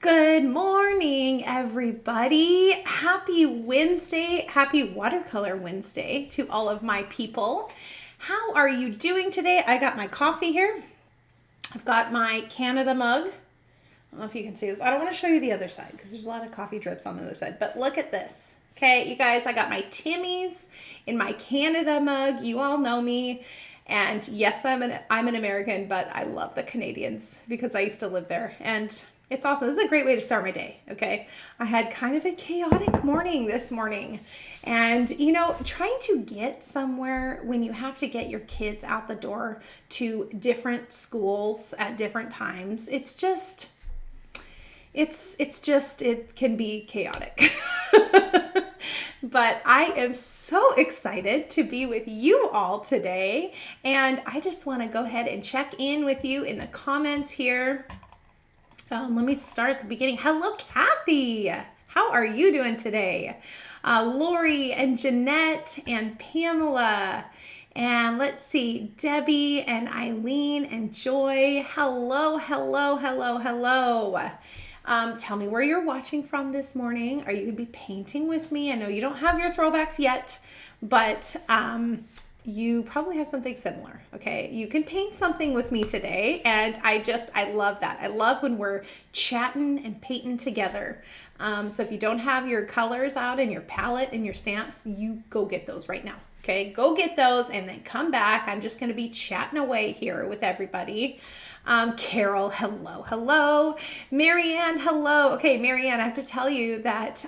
Good morning, everybody. Happy Wednesday. Happy Watercolor Wednesday to all of my people. How are you doing today? I got my coffee here. I've got my Canada mug. I don't know if you can see this. I don't want to show you the other side because there's a lot of coffee drips on the other side, but look at this. Okay, you guys, I got my Timmy's in my Canada mug. You all know me. And yes, I'm an American, but I love the Canadians because I used to live there. And it's awesome. This is a great way to start my day, okay? I had kind of a chaotic morning this morning. And, trying to get somewhere when you have to get your kids out the door to different schools at different times, it can be chaotic. But I am so excited to be with you all today. And I just want to go ahead and check in with you in the comments here. Let me start at the beginning. Hello, Kathy. How are you doing today? Lori and Jeanette and Pamela. And let's see, Debbie and Eileen and Joy. Hello, hello, hello, hello. Tell me where you're watching from this morning. Are you going to be painting with me? I know you don't have your throwbacks yet, but you probably have something similar, okay? You can paint something with me today, and I love that. I love when we're chatting and painting together. So if you don't have your colors out and your palette and your stamps, you go get those right now, okay? Go get those and then come back. I'm just going to be chatting away here with everybody. Carol, hello, hello. Marianne, hello. Okay, Marianne, I have to tell you that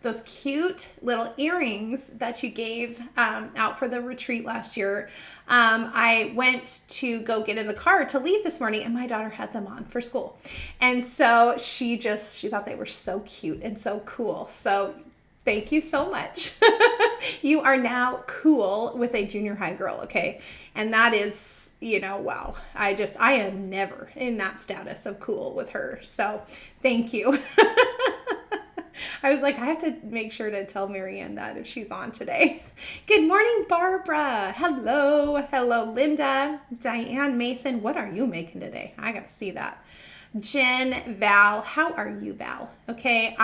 those cute little earrings that you gave out for the retreat last year, I went to go get in the car to leave this morning, and my daughter had them on for school. And so she thought they were so cute and so cool. So thank you so much. You are now cool with a junior high girl, okay? And that is, wow. I am never in that status of cool with her. So thank you. I was like, I have to make sure to tell Marianne that if she's on today. Good morning, Barbara. Hello. Hello, Linda. Diane Mason. What are you making today? I got to see that. Jen, Val. How are you, Val? Okay,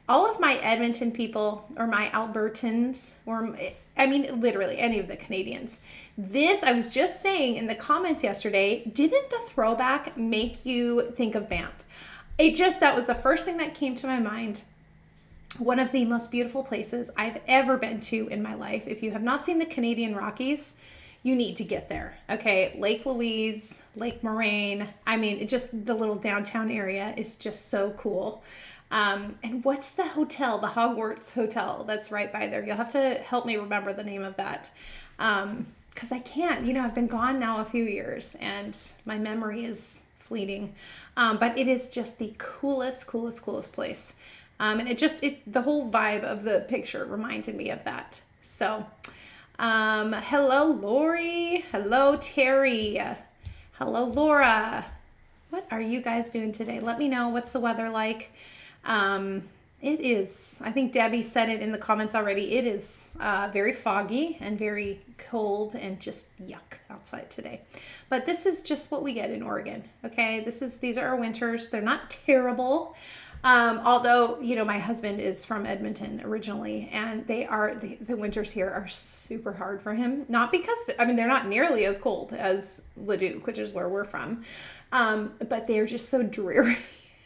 all of my Edmonton people, or my Albertans, literally any of the Canadians. I was just saying in the comments yesterday, didn't the throwback make you think of Banff? That was the first thing that came to my mind. One of the most beautiful places I've ever been to in my life. If you have not seen the Canadian Rockies, you need to get there. Okay, Lake Louise, Lake Moraine. Just the little downtown area is just so cool. And what's the hotel, the Hogwarts Hotel that's right by there? You'll have to help me remember the name of that. Because I can't, I've been gone now a few years and my memory is fleeting. But it is just the coolest place. And the whole vibe of the picture reminded me of that. So, hello, Lori. Hello, Terry. Hello, Laura. What are you guys doing today? Let me know. What's the weather like? It is, I think Debbie said it in the comments already, it is very foggy and very cold and just yuck outside today. But this is just what we get in Oregon, okay? These are our winters. They're not terrible. Although, my husband is from Edmonton originally, and the winters here are super hard for him. Not because, they're not nearly as cold as Leduc, which is where we're from. But they're just so dreary.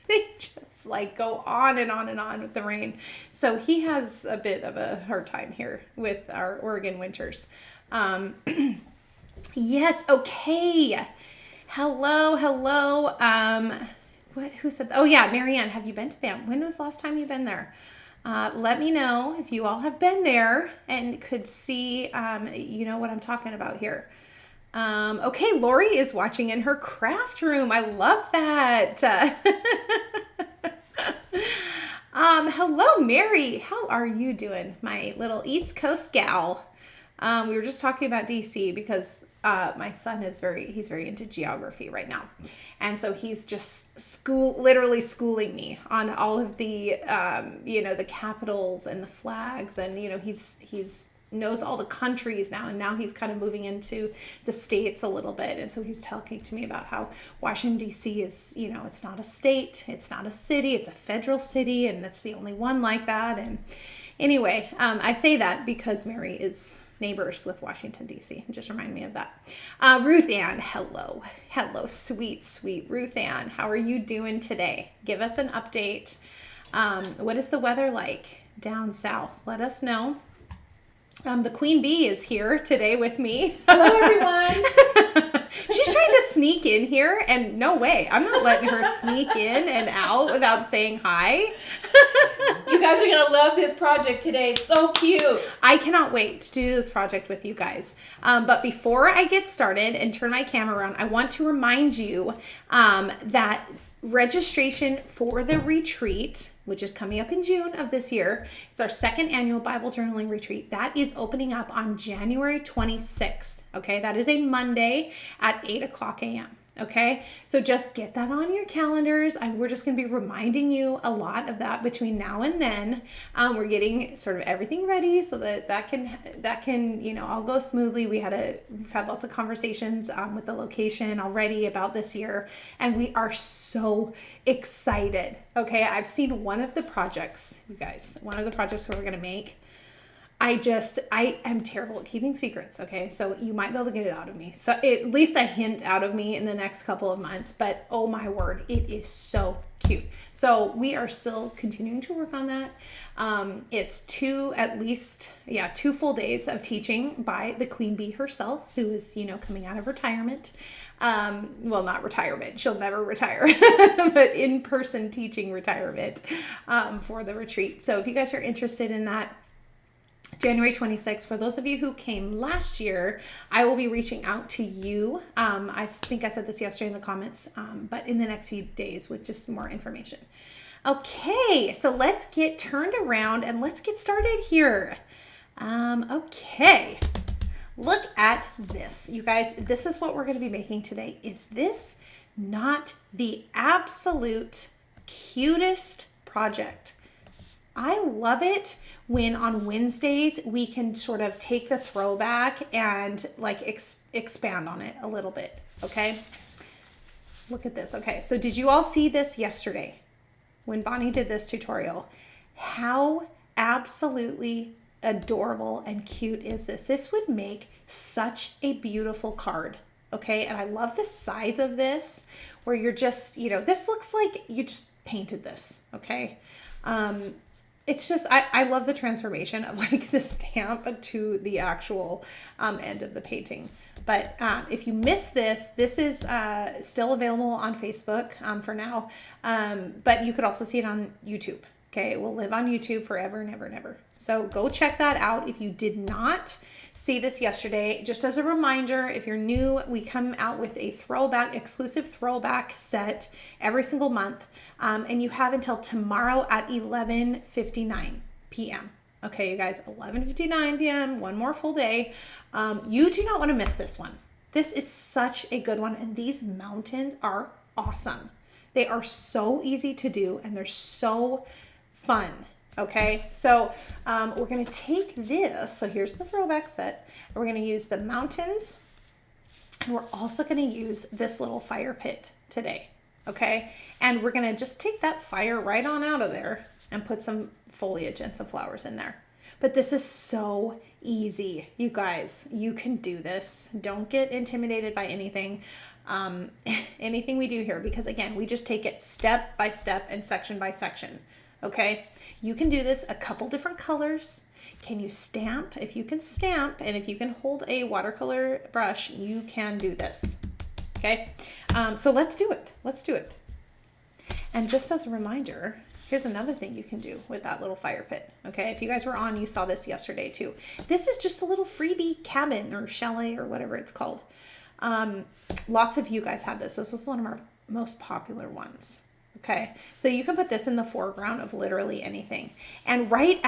They just go on and on and on with the rain. So he has a bit of a hard time here with our Oregon winters. Yes, okay. Hello. Who said that? Oh yeah, Marianne, have you been to Banff? When was the last time you've been there? Let me know if you all have been there and could see, what I'm talking about here. Okay, Lori is watching in her craft room. I love that. Hello, Mary. How are you doing, my little East Coast gal? We were just talking about DC because my son he's very into geography right now. And so he's just literally schooling me on all of the, the capitals and the flags. And, he's knows all the countries now, and now he's kind of moving into the states a little bit. And so he was talking to me about how Washington, D.C. is, it's not a state, it's not a city, it's a federal city, and it's the only one like that. And anyway, I say that because Mary is neighbors with Washington, D.C. It just reminded me of that. Ruth Ann, hello. Hello, sweet, sweet Ruth Ann. How are you doing today? Give us an update. What is the weather like down south? Let us know. The Queen Bee is here today with me. Hello, everyone. She's trying to sneak in here, and no way. I'm not letting her sneak in and out without saying hi. You guys are going to love this project today. It's so cute. I cannot wait to do this project with you guys. But before I get started and turn my camera around, I want to remind you that registration for the retreat, which is coming up in June of this year, it's our second annual Bible journaling retreat. That is opening up on January 26th. Okay, that is a Monday at 8:00 a.m. Okay, so just get that on your calendars. We're just going to be reminding you a lot of that between now and then. We're getting sort of everything ready so that can all go smoothly. We've had lots of conversations with the location already about this year, and we are so excited. Okay, I've seen one of the projects, you guys, one of the projects we're going to make. I am terrible at keeping secrets, okay? So you might be able to get it out of me. So at least a hint out of me in the next couple of months. But oh my word, it is so cute. So we are still continuing to work on that. It's 2 full days of teaching by the Queen Bee herself, who is, coming out of retirement. Well, not retirement. She'll never retire, but in-person teaching retirement for the retreat. So if you guys are interested in that, January 26th, for those of you who came last year, I will be reaching out to you. I think I said this yesterday in the comments, but in the next few days with just more information. Okay, so let's get turned around and let's get started here. Okay, look at this. You guys, this is what we're going to be making today. Is this not the absolute cutest project? I love it when on Wednesdays we can sort of take the throwback and expand on it a little bit, okay? Look at this. Okay, so did you all see this yesterday when Bonnie did this tutorial? How absolutely adorable and cute is this? This would make such a beautiful card, okay? And I love the size of this where you're just, this looks like you just painted this, okay? It's just, I love the transformation of the stamp to the actual end of the painting. But if you missed this is still available on Facebook for now. But you could also see it on YouTube. Okay, it will live on YouTube forever and ever and ever. So go check that out if you did not see this yesterday. Just as a reminder, if you're new, we come out with a exclusive throwback set every single month. And you have until tomorrow at 11:59 p.m. Okay, you guys, 11:59 p.m., one more full day. You do not want to miss this one. This is such a good one, and these mountains are awesome. They are so easy to do, and they're so fun. Okay, so we're going to take this. So here's the throwback set. We're going to use the mountains, and we're also going to use this little fire pit today. Okay, and we're going to just take that fire right on out of there and put some foliage and some flowers in there. But this is so easy, you guys. You can do this. Don't get intimidated by anything we do here, because again, we just take it step by step and section by section. Okay, you can do this a couple different colors. Can you stamp? If you can stamp and if you can hold a watercolor brush, you can do this. Okay, so let's do it. Let's do it. And just as a reminder, here's another thing you can do with that little fire pit. Okay, if you guys were on, you saw this yesterday too. This is just a little freebie cabin or chalet or whatever it's called. Lots of you guys have this. This was one of our most popular ones. Okay, so you can put this in the foreground of literally anything. And right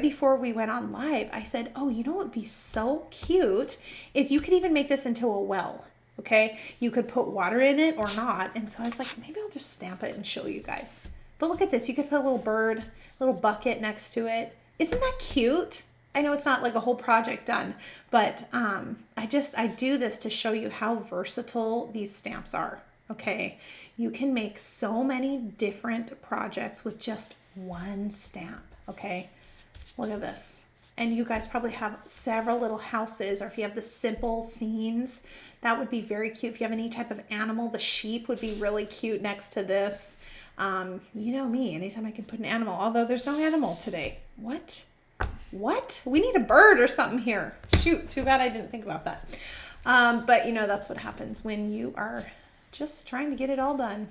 before we went on live, I said, oh, you know what would be so cute is you could even make this into a well. Okay, you could put water in it or not. And so I was like, maybe I'll just stamp it and show you guys. But look at this. You could put a little bird, little bucket next to it. Isn't that cute? I know it's not like a whole project done, but I do this to show you how versatile these stamps are. Okay, you can make so many different projects with just one stamp. Okay, look at this. And you guys probably have several little houses, or if you have the simple scenes, that would be very cute. If you have any type of animal, the sheep would be really cute next to this. You know me, anytime I can put an animal, although there's no animal today. What? We need a bird or something here. Shoot, too bad I didn't think about that. But you know, that's what happens when you are just trying to get it all done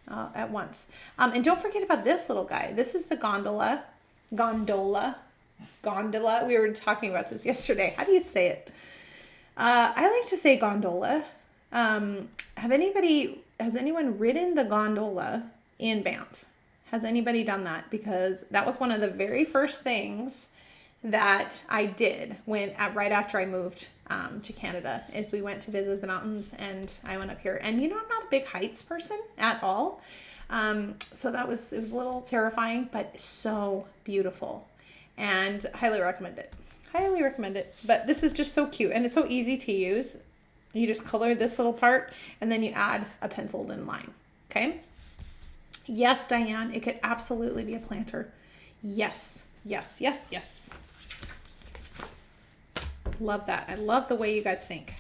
at once. And don't forget about this little guy. This is the gondola. We were talking about this yesterday. How do you say it? I like to say gondola. Has anyone ridden the gondola in Banff? Has anybody done that? Because that was one of the very first things that I did right after I moved to Canada, is we went to visit the mountains, and I went up here. And you know, I'm not a big heights person at all. So it was a little terrifying, but so beautiful, and highly recommend it. But this is just so cute, and it's so easy to use. You just color this little part, and then you add a penciled in line. Okay. Yes, Diane, it could absolutely be a planter. Yes. Love that. I love the way you guys think.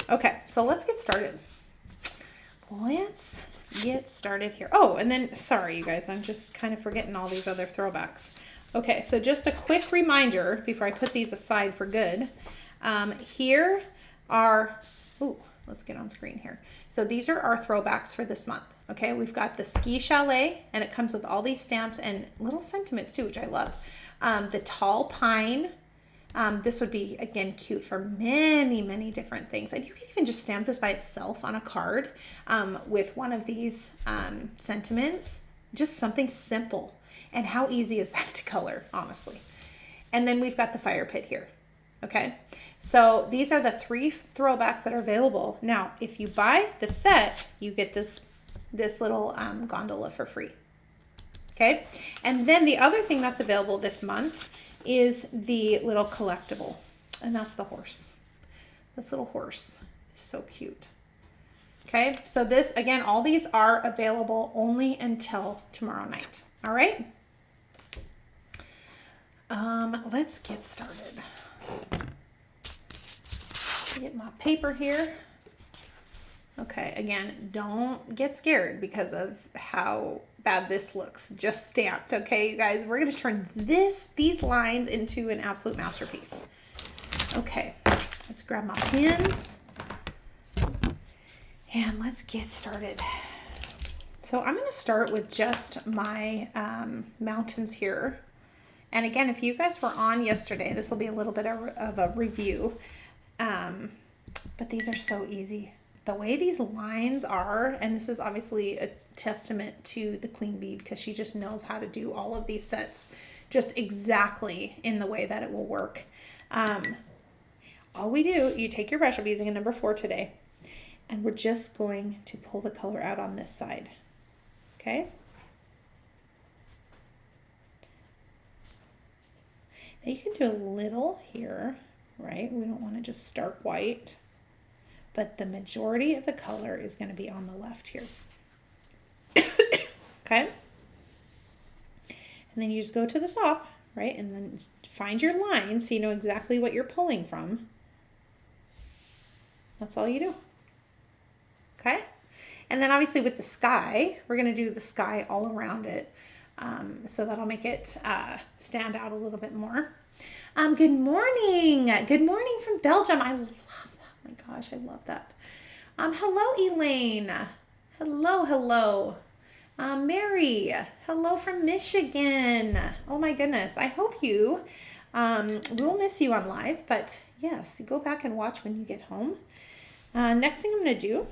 Okay, so let's get started. Here. Oh, and then, sorry, you guys, I'm just kind of forgetting all these other throwbacks. Okay, so just a quick reminder before I put these aside for good. Here are, let's get on screen here. So these are our throwbacks for this month. Okay, we've got the Ski Chalet, and it comes with all these stamps and little sentiments too, which I love. The Tall Pine. This would be, again, cute for many, many different things. And you can even just stamp this by itself on a card with one of these sentiments. Just something simple. And how easy is that to color, honestly? And then we've got the Fire Pit here. Okay, so these are the 3 throwbacks that are available. Now, if you buy the set, you get this little gondola for free. Okay, and then the other thing that's available this month is the little collectible, and that's the horse. This little horse is so cute. Okay, so this, again, all these are available only until tomorrow night. All right, let's get started. Get my paper here. Okay, again, don't get scared because of how bad this looks just stamped. Okay, you guys, we're going to turn these lines into an absolute masterpiece. Okay, let's grab my pens and let's get started. So I'm going to start with just my mountains here. And again, if you guys were on yesterday, this will be a little bit of a review. But these are so easy. The way these lines are, and this is obviously a testament to the Queen Bee, because she just knows how to do all of these sets just exactly in the way that it will work. All we do, you take your brush, I'm using a number 4 today, and we're just going to pull the color out on this side. Okay? Now you can do a little here, right? We don't want to just start white, but the majority of the color is going to be on the left here. Okay? And then you just go to the top, right? And then find your line so you know exactly what you're pulling from. That's all you do. Okay? And then obviously with the sky, we're going to do the sky all around it. So that'll make it stand out a little bit more. Good morning. Good morning from Belgium. I love that. Oh my gosh, I love that. Hello, Elaine. Hello. Mary. Hello from Michigan. Oh my goodness. I hope you, we'll miss you on live, but yes, go back and watch when you get home. Next thing I'm going to do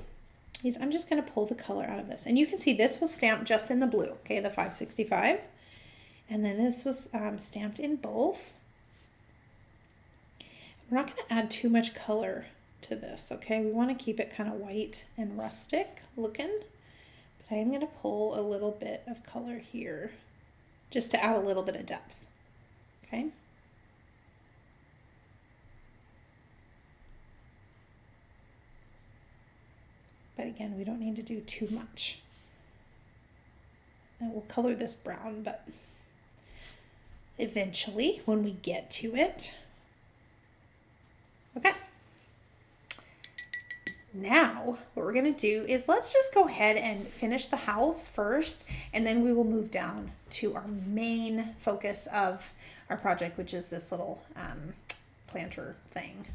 is I'm just going to pull the color out of this. And you can see this was stamped just in the blue, okay, the 565. And then this was stamped in both. We're not going to add too much color to this, okay? We want to keep it kind of white and rustic looking. But I am going to pull a little bit of color here just to add a little bit of depth, okay? but again, we don't need to do too much. And we'll color this brown, but eventually when we get to it. Okay. Now, what we're going to do is let's just go ahead and finish the house first, and then we will move down to our main focus of our project, which is this little planter thing.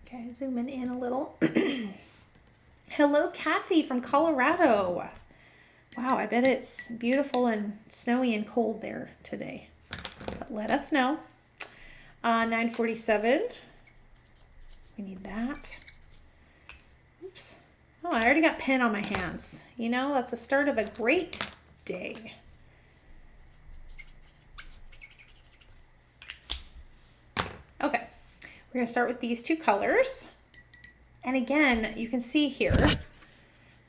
Okay, zooming in a little. Hello, Kathy from Colorado. Wow, I bet it's beautiful and snowy and cold there today. But let us know. 9:47. We need that. Oops. Oh, I already got pen on my hands. You know, that's the start of a great day. Okay, we're going to start with these two colors. And again, you can see here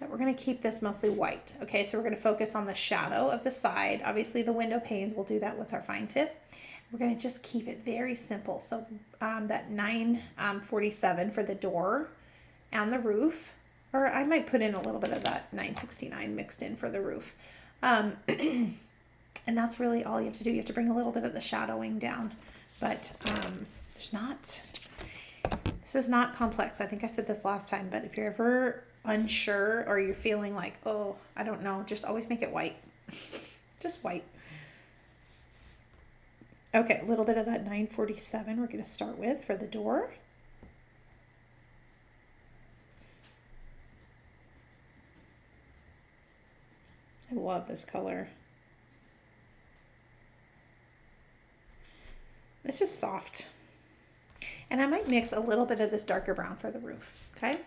that we're going to keep this mostly white. Okay, so we're going to focus on the shadow of the side. Obviously, the window panes, we'll do that with our fine tip. We're going to just keep it very simple. So that 947 for the door and the roof, or I might put in a little bit of that 969 mixed in for the roof. And that's really all you have to do. You have to bring a little bit of the shadowing down, but this is not complex. I think I said this last time, but if you're ever unsure or you're feeling like, oh, I don't know, just always make it white. Just white. Okay, a little bit of that 947 we're going to start with for the door. I love this color. It's just soft. And I might mix a little bit of this darker brown for the roof, okay?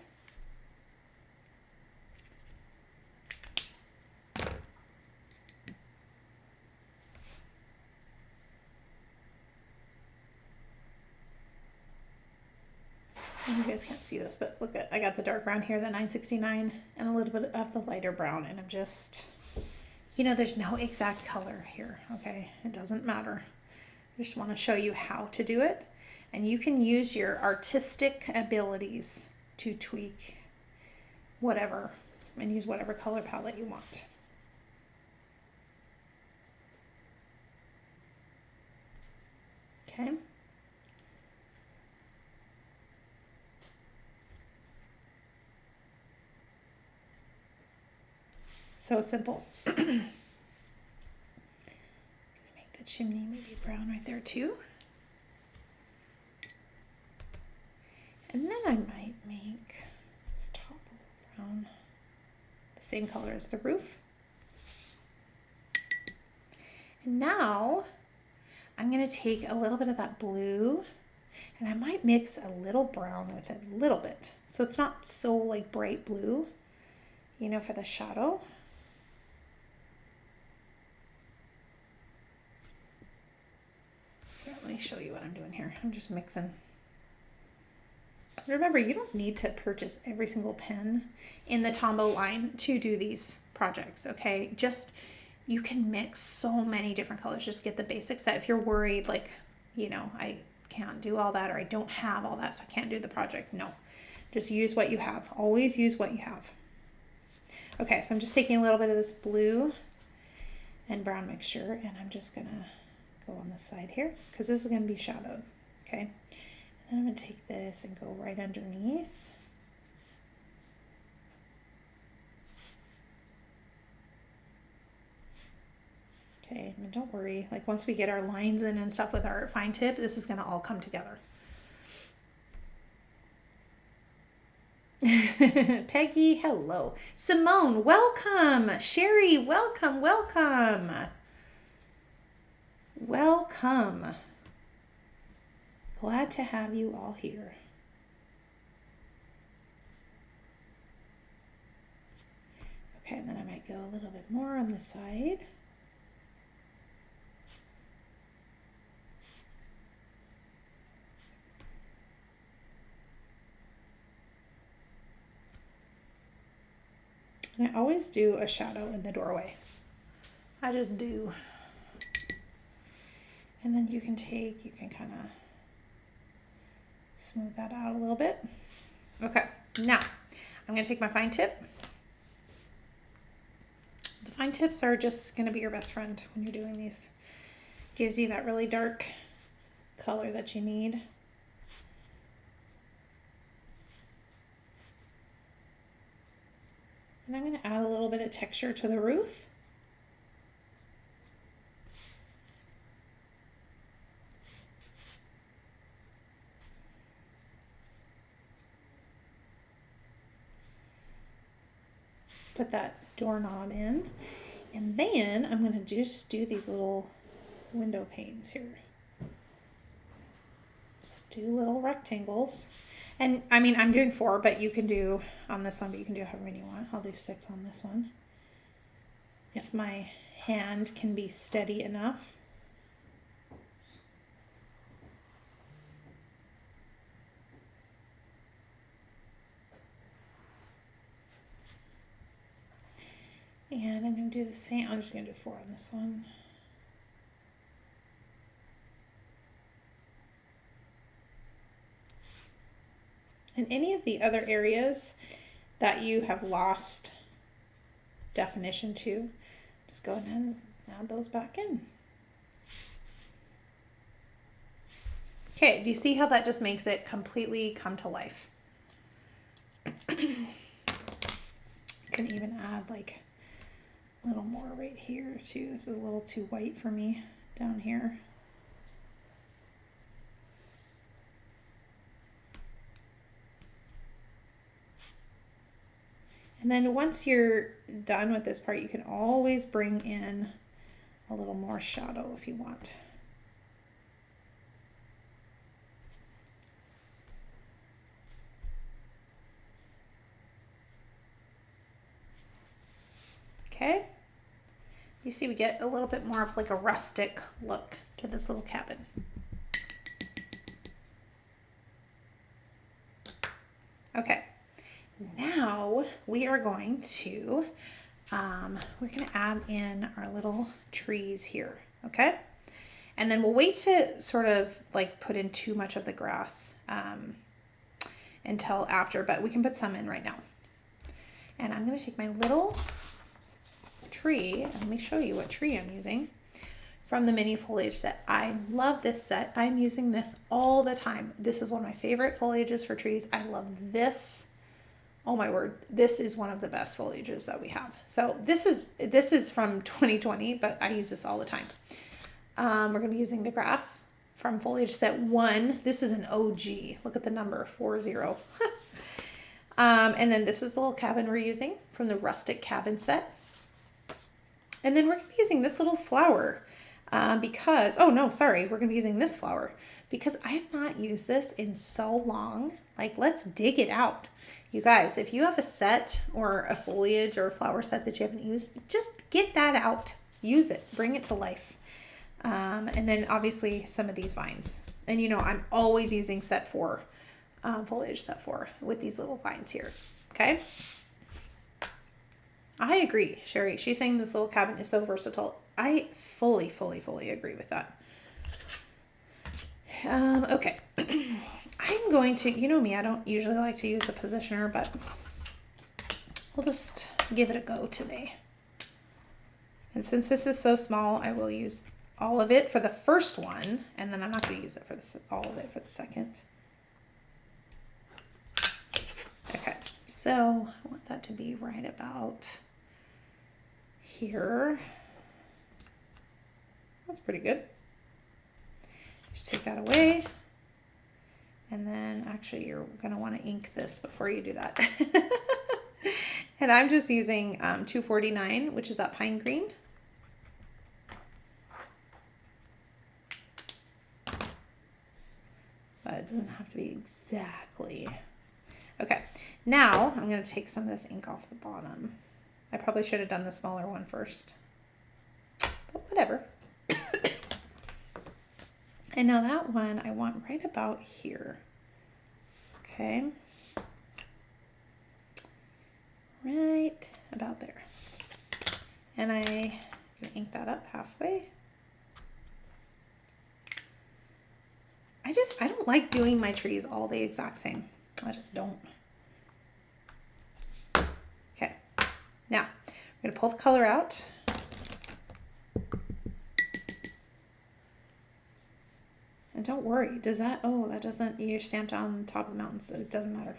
You guys can't see this, but look at, I got the dark brown here, the 969, and a little bit of the lighter brown, and I'm just, you know, there's no exact color here, okay? It doesn't matter. I just want to show you how to do it, and you can use your artistic abilities to tweak whatever, and use whatever color palette you want. Okay. So simple. Gonna make the chimney maybe brown right there too. And then I might make this top a little brown, the same color as the roof. And now I'm gonna take a little bit of that blue and I might mix a little brown with it, a little bit. So it's not so like bright blue, you know, for the shadow. Let me show you what I'm doing here. I'm just mixing. Remember, you don't need to purchase every single pen in the Tombow line to do these projects, okay? Just, you can mix so many different colors. Just get the basic set. If you're worried, like, you know, I can't do all that, or I don't have all that, so I can't do the project. No, just use what you have. Always use what you have. Okay, so I'm just taking a little bit of this blue and brown mixture, and I'm just gonna go on the side here because this is going to be shadowed. Okay, and I'm going to take this and go right underneath. Okay, and don't worry, like once we get our lines in and stuff with our fine tip, this is going to all come together. Peggy, hello. Simone, welcome. Sherry, welcome, welcome. Welcome. Glad to have you all here. Okay, and then I might go a little bit more on the side. And I always do a shadow in the doorway. I just do. And then you can kind of smooth that out a little bit. Okay, now I'm going to take my fine tip. The fine tips are just going to be your best friend when you're doing these. Gives you that really dark color that you need. And I'm going to add a little bit of texture to the roof. Put that doorknob in, and then I'm going to just do these little window panes here. Just do little rectangles. And I mean, I'm doing 4, but you can do on this one, but you can do however many you want. I'll do 6 on this one. If my hand can be steady enough. And I'm going to do the same. I'm just going to do 4 on this one. And any of the other areas that you have lost definition to, just go ahead and add those back in. Okay, do you see how that just makes it completely come to life? You can even add like a little more right here too. This is a little too white for me down here. And then once you're done with this part, you can always bring in a little more shadow if you want. Okay. You see we get a little bit more of like a rustic look to this little cabin. Okay. Now we are going to add in our little trees here, okay? And then we'll wait to sort of like put in too much of the grass until after, but we can put some in right now. And I'm going to take my little tree, and let me show you what tree I'm using from the mini foliage set. I love this set. I'm using this all the time. This is one of my favorite foliages for trees. I love this. Oh my word, this is one of the best foliages that we have. So this is from 2020, but I use this all the time. We're going to be using the grass from foliage set 1. This is an OG. Look at the number, 40. And then this is the little cabin we're using from the rustic cabin set. And then we're going to be using this little flower because, oh no, sorry, we're going to be using this flower because I have not used this in so long. Like, let's dig it out. You guys, if you have a set or a foliage or a flower set that you haven't used, just get that out. Use it. Bring it to life. And then obviously some of these vines. And you know, I'm always using set 4, foliage set 4 with these little vines here. Okay. I agree, Sherry. She's saying this little cabin is so versatile. I fully agree with that. Okay. I'm going to, you know me, I don't usually like to use a positioner, but we'll just give it a go today. And since this is so small, I will use all of it for the first one, and then I'm not going to use it for all of it for the second. Okay, so I want that to be right about here. That's pretty good. Just take that away. And then actually you're going to want to ink this before you do that. And I'm just using 249, which is that pine green. But it doesn't have to be exactly. Okay, now I'm going to take some of this ink off the bottom. I probably should have done the smaller one first. But whatever. And now that one I want right about here. Okay. Right about there. And I'm going to ink that up halfway. I don't like doing my trees all the exact same. I just don't. Now, I'm going to pull the color out. And don't worry, that doesn't, you're stamped on top of the mountains, so it doesn't matter.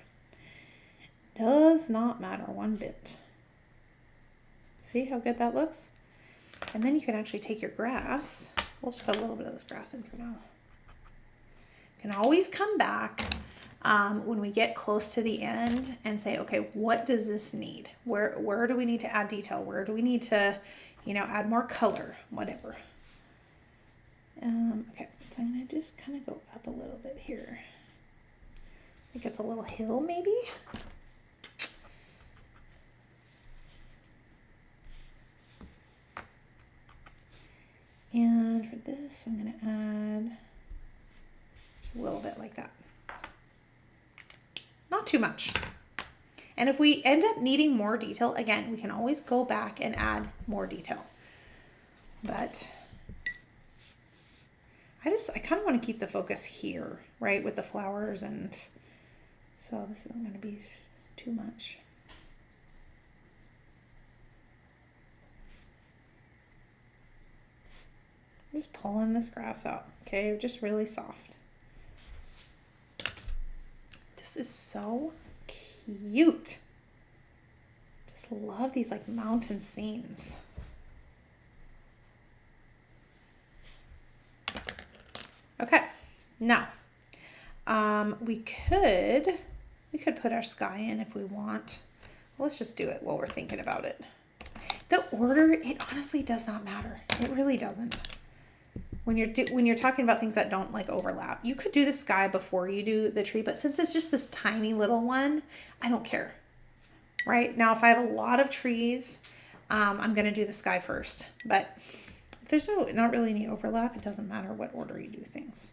Does not matter one bit. See how good that looks? And then you can actually take your grass. We'll just put a little bit of this grass in for now. You can always come back when we get close to the end and say, okay, what does this need? Where do we need to add detail? Where do we need to, add more color? Whatever. Okay, so I'm going to just kind of go up a little bit here. I think it's a little hill maybe. And for this, I'm going to add just a little bit like that. Not too much. And if we end up needing more detail, again, we can always go back and add more detail. But I kind of want to keep the focus here, right, with the flowers, and so this isn't going to be too much. Just pulling this grass out, okay? Just really soft. This is so cute. Just love these like mountain scenes. Okay, now we could put our sky in if we want. Let's just do it while we're thinking about it. The order, it honestly does not matter. It really doesn't. When you're talking about things that don't like overlap, you could do the sky before you do the tree, but since it's just this tiny little one, I don't care. Right now, if I have a lot of trees, I'm gonna do the sky first. But if there's not really any overlap, it doesn't matter what order you do things.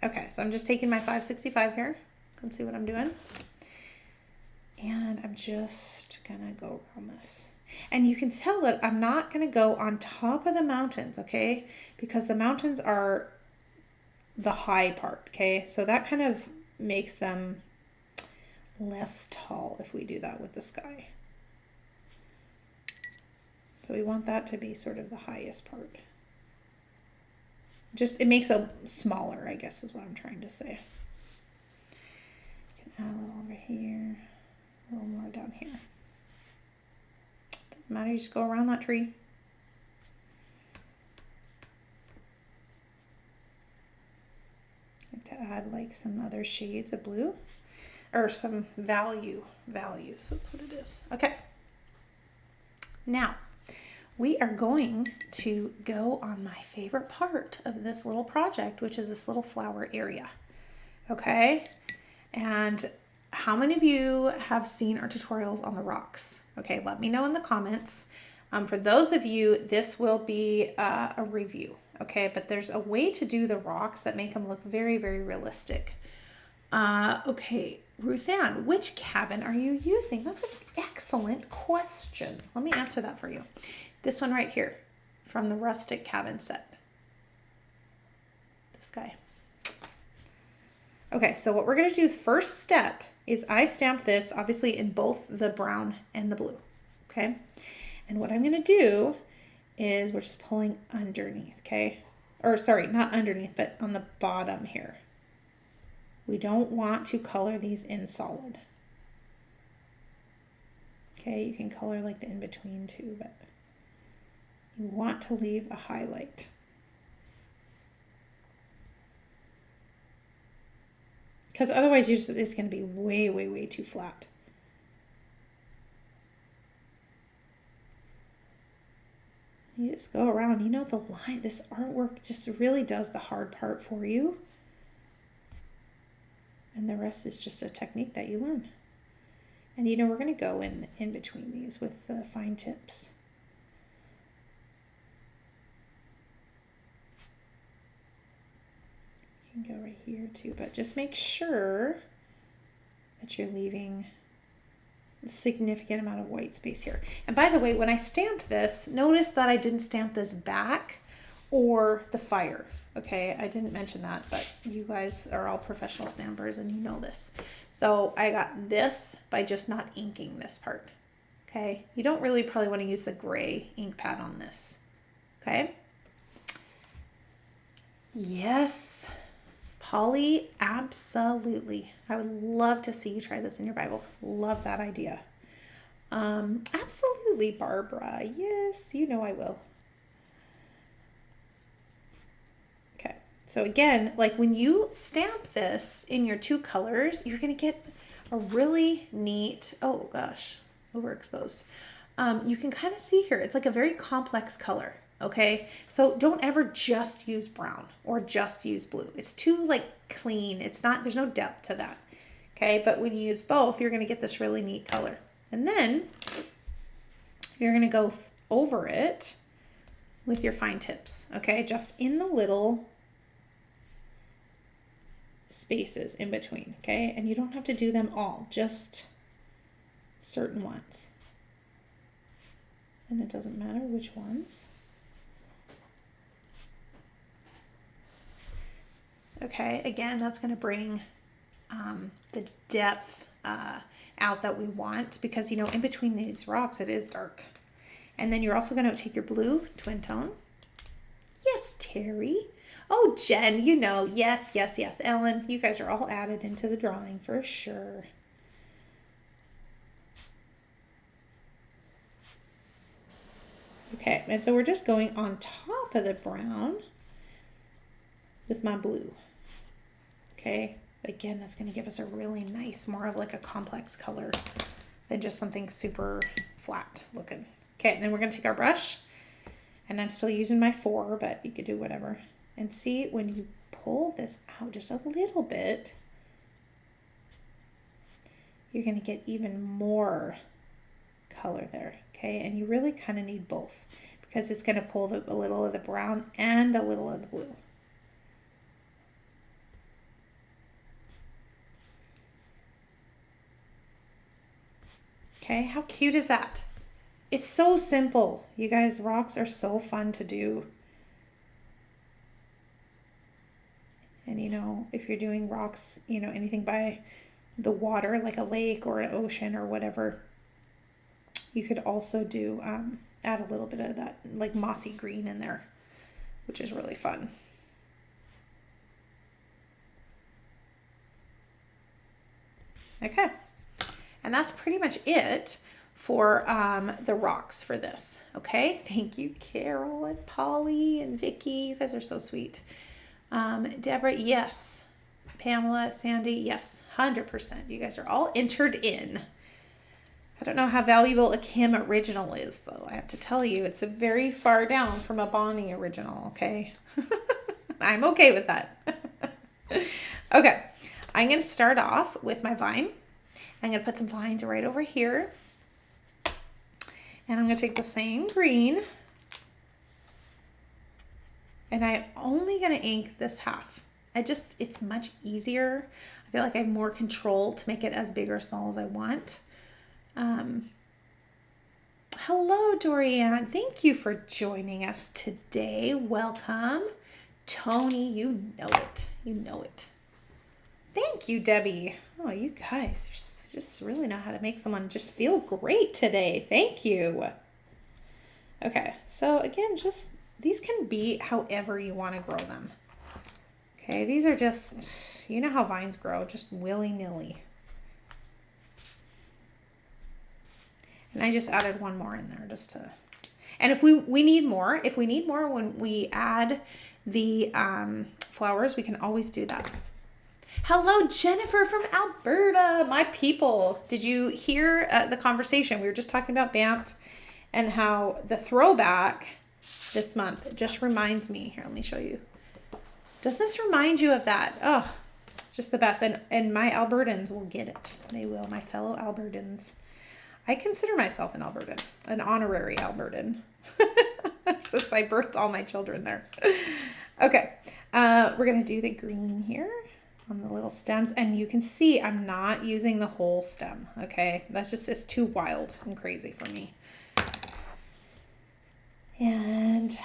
Okay, so I'm just taking my 565 here. You can see what I'm doing, and I'm just gonna go around this. And you can tell that I'm not going to go on top of the mountains, okay? Because the mountains are the high part, okay? So that kind of makes them less tall if we do that with the sky. So we want that to be sort of the highest part. It makes them smaller, I guess is what I'm trying to say. You can add a little over here, a little more down here. Doesn't matter, you just go around that tree. I like to add like some other shades of blue or some values. That's what it is. Okay. Now we are going to go on my favorite part of this little project, which is this little flower area. Okay. And how many of you have seen our tutorials on the rocks? Okay, let me know in the comments. For those of you, this will be a review, okay? But there's a way to do the rocks that make them look very, very realistic. Okay, Ruth Ann, which cabin are you using? That's an excellent question. Let me answer that for you. This one right here from the Rustic Cabin set. This guy. Okay, so what we're going to do first step is I stamp this obviously in both the brown and the blue, okay? And what I'm going to do is we're just pulling underneath, okay? Or sorry, not underneath, but on the bottom here. We don't want to color these in solid. Okay, you can color like the in-between too, but you want to leave a highlight. Because otherwise it's going to be way, way, way too flat. You just go around, the line, this artwork just really does the hard part for you. And the rest is just a technique that you learn. And we're going to go in between these with the fine tips. You can go right here too, but just make sure that you're leaving a significant amount of white space here. And by the way, when I stamped this, notice that I didn't stamp this back or the fire. Okay, I didn't mention that, but you guys are all professional stampers and you know this. So I got this by just not inking this part. Okay, you don't really probably want to use the gray ink pad on this. Okay. Yes, Polly, absolutely. I would love to see you try this in your Bible. Love that idea. Absolutely, Barbara. Yes, you know I will. Okay, so again, like when you stamp this in your two colors, you're going to get a really neat, oh gosh, overexposed. You can kind of see here, it's like a very complex color. Okay, so don't ever just use brown or just use blue. It's too like clean. It's not, there's no depth to that. Okay, but when you use both, you're going to get this really neat color. And then you're going to go over it with your fine tips. Okay, just in the little spaces in between. Okay, and you don't have to do them all, just certain ones. And it doesn't matter which ones. Okay, again, that's going to bring the depth out that we want because, you know, in between these rocks, it is dark. And then you're also going to take your blue twin tone. Yes, Terry. Oh, Jen, you know, yes, yes, yes. Ellen, you guys are all added into the drawing for sure. Okay, and so we're just going on top of the brown with my blue. Okay, again, that's going to give us a really nice, more of like a complex color than just something super flat looking. Okay, and then we're going to take our brush, and I'm still using my 4, but you could do whatever. And see, when you pull this out just a little bit, you're going to get even more color there. Okay, and you really kind of need both because it's going to pull a little of the brown and a little of the blue. Okay, how cute is that? It's so simple. You guys, rocks are so fun to do. And you know, if you're doing rocks, you know, anything by the water, like a lake or an ocean or whatever, you could also do, add a little bit of that like mossy green in there, which is really fun. Okay. And that's pretty much it for the rocks for this. Okay, thank you, Carol and Polly and Vicky. You guys are so sweet. Deborah, yes. Pamela, Sandy, yes, 100%. You guys are all entered in. I don't know how valuable a Kim original is, though. I have to tell you, it's a very far down from a Bonnie original, okay? I'm okay with that. Okay, I'm going to start off with my vine. I'm going to put some vines right over here. And I'm going to take the same green. And I'm only going to ink this half. It's much easier. I feel like I have more control to make it as big or small as I want. Hello, Dorianne. Thank you for joining us today. Welcome. Tony, you know it. You know it. Thank you, Debbie. Oh, you guys just really know how to make someone just feel great today. Thank you. Okay, so again, just these can be however you want to grow them. Okay, these are just, you know how vines grow, just willy-nilly. And I just added one more in there just to, and if we need more, when we add the flowers, we can always do that. Hello, Jennifer from Alberta, my people. Did you hear the conversation? We were just talking about Banff and how the throwback this month just reminds me. Here, let me show you. Does this remind you of that? Oh, just the best. And my Albertans will get it. They will, my fellow Albertans. I consider myself an Albertan, an honorary Albertan, since I birthed all my children there. Okay, we're going to do the green here on the little stems, and you can see I'm not using the whole stem. Okay, it's too wild and crazy for me. And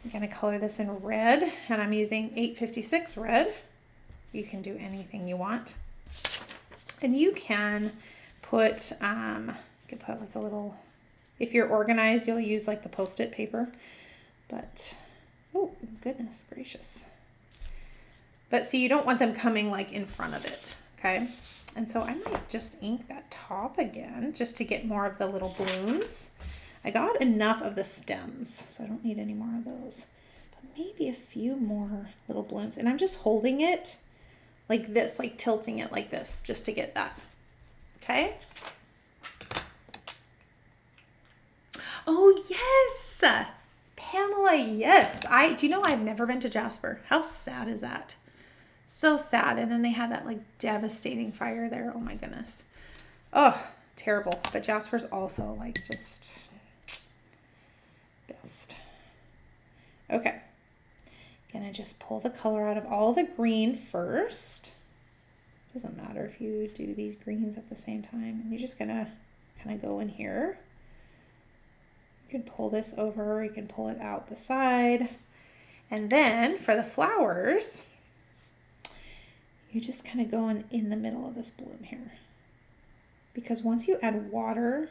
I'm going to color this in red, and I'm using 856 red. You can do anything you want. And you can put, like a little, if you're organized, you'll use like the Post-it paper. But, oh, goodness gracious. But see, you don't want them coming like in front of it, okay? And so I might just ink that top again just to get more of the little blooms. I got enough of the stems, so I don't need any more of those. But maybe a few more little blooms. And I'm just holding it like this, like tilting it like this, just to get that, okay? Oh, yes! Pamela, yes. Do you know I've never been to Jasper? How sad is that? So sad. And then they had that like devastating fire there. Oh my goodness. Oh, terrible. But Jasper's also like just best. Okay. Gonna just pull the color out of all the green first. Doesn't matter if you do these greens at the same time. And you're just gonna kind of go in here. You can pull this over, you can pull it out the side. And then for the flowers, you just kind of go in the middle of this bloom here. Because once you add water,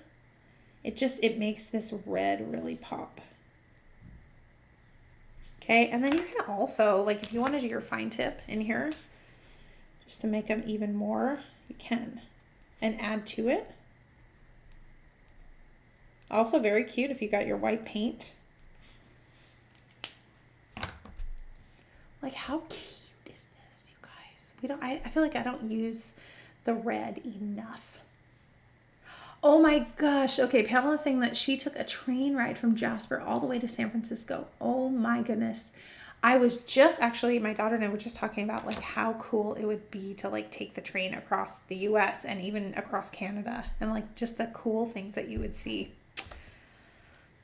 it makes this red really pop. Okay, and then you can also, like if you want to do your fine tip in here, just to make them even more, you can. And add to it. Also very cute if you got your white paint. Like how cute is this, you guys? I feel like I don't use the red enough. Oh my gosh. Okay, Pamela's saying that she took a train ride from Jasper all the way to San Francisco. Oh my goodness. I was just actually, my daughter and I were just talking about like how cool it would be to like take the train across the US and even across Canada and like just the cool things that you would see.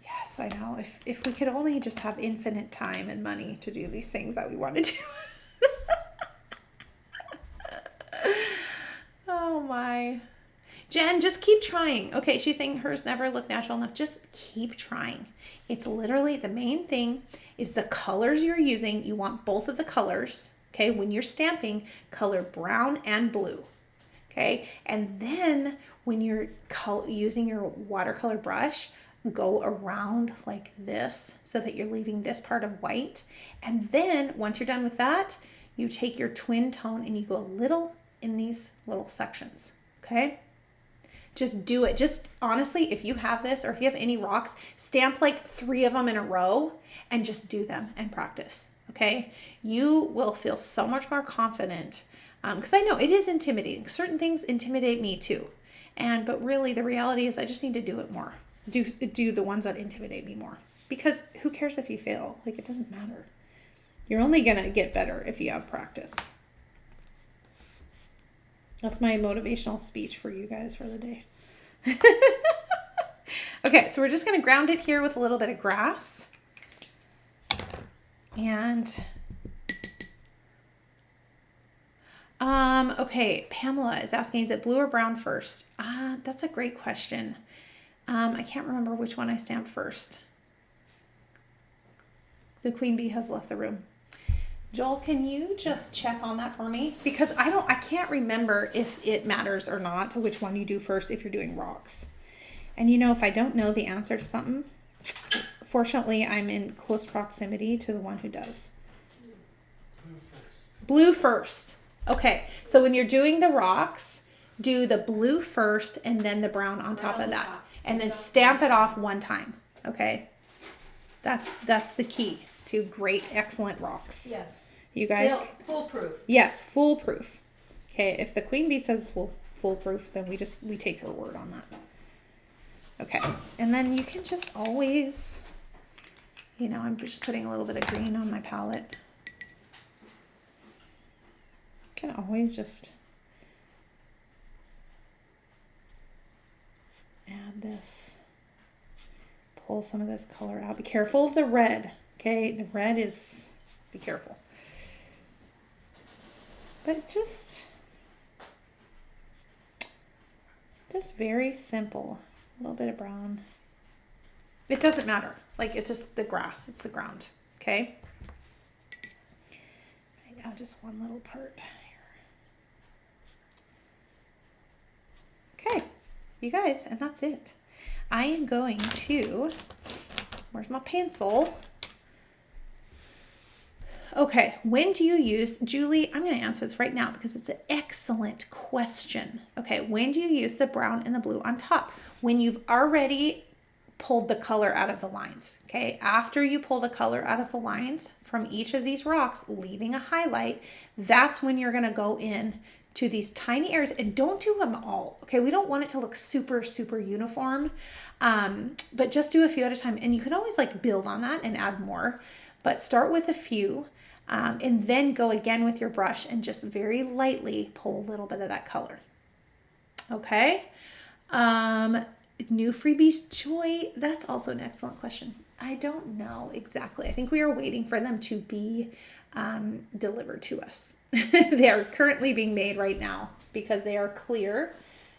Yes, I know. If we could only just have infinite time and money to do these things that we want to do. Oh my. Jen, just keep trying. Okay, she's saying hers never looked natural enough. Just keep trying. It's literally the main thing is the colors you're using. You want both of the colors. Okay, when you're stamping, color brown and blue. Okay, and then when you're using your watercolor brush, go around like this so that you're leaving this part of white. And then once you're done with that, you take your twin tone and you go a little in these little sections. Okay. Just do it. Just honestly, if you have this or if you have any rocks, stamp like 3 of them in a row and just do them and practice. Okay. You will feel so much more confident because I know it is intimidating. Certain things intimidate me too. But really the reality is I just need to do it more. Do the ones that intimidate me more. Because who cares if you fail? Like it doesn't matter. You're only going to get better if you have practice. That's my motivational speech for you guys for the day. Okay, so we're just going to ground it here with a little bit of grass. And, okay, Pamela is asking, is it blue or brown first? That's a great question. I can't remember which one I stamped first. The queen bee has left the room. Joel, can you just check on that for me? Because I can't remember if it matters or not to which one you do first if you're doing rocks. And you know, if I don't know the answer to something, fortunately, I'm in close proximity to the one who does. Blue first. Okay, so when you're doing the rocks, do the blue first and then the brown on top of that. And then stamp it off one time. Okay? That's the key to great, excellent rocks. Yes. You guys? Foolproof. Yes, foolproof. Okay, if the queen bee says foolproof, then we take her word on that. Okay, and then you can just always, you know, I'm just putting a little bit of green on my palette. You can always just add this, pull some of this color out. Be careful of the red, okay? The red is, be careful. But it's just very simple. A little bit of brown. It doesn't matter. Like, it's just the grass. It's the ground. okay? Right now, just one little part here. Okay, you guys, and that's it. I am going to, where's my pencil? Okay, when do you use, Julie, I'm going to answer this right now because it's an excellent question. Okay, when do you use the brown and the blue on top? When you've already pulled the color out of the lines, okay? After you pull the color out of the lines from each of these rocks, leaving a highlight, that's when you're going to go in to these tiny areas, and don't do them all, okay? We don't want it to look super, super uniform, but just do a few at a time, and you can always like build on that and add more, but start with a few. And then go again with your brush and just very lightly pull a little bit of that color. Okay. New freebies, Joy. That's also an excellent question. I don't know exactly. I think we are waiting for them to be delivered to us. They are currently being made right now because they are clear.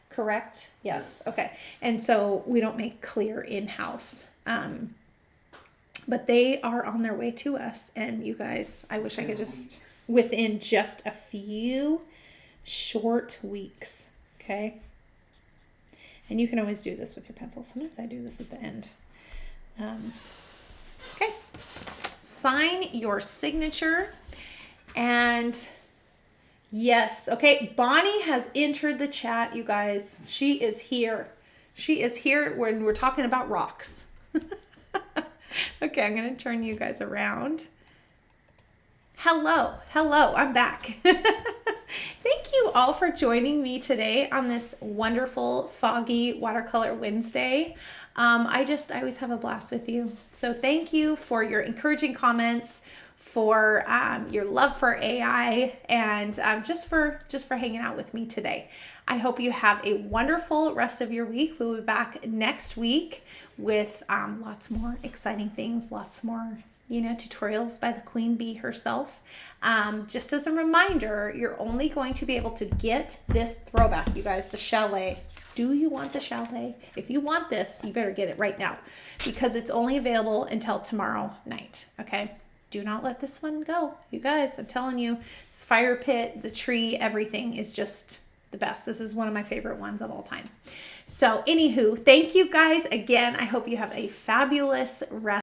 Correct? Yes. Okay. And so we don't make clear in-house. But they are on their way to us. And you guys, I wish I could just, within just a few short weeks. Okay. And you can always do this with your pencil. Sometimes I do this at the end. Okay. Sign your signature. And yes. Okay. Bonnie has entered the chat, you guys. She is here. She is here when we're talking about rocks. Okay, I'm going to turn you guys around. Hello, I'm back. Thank you all for joining me today on this wonderful foggy watercolor Wednesday. I always have a blast with you. So thank you for your encouraging comments, for your love for AI, and just for hanging out with me today. I hope you have a wonderful rest of your week. We'll be back next week with lots more exciting things, lots more tutorials by the queen bee herself. Just as a reminder, you're only going to be able to get this throwback, you guys, the chalet. Do you want the chalet? If you want this, you better get it right now because it's only available until tomorrow night, okay? Do not let this one go. You guys, I'm telling you, this fire pit, the tree, everything is just the best. This is one of my favorite ones of all time. So anywho, thank you guys again. I hope you have a fabulous rest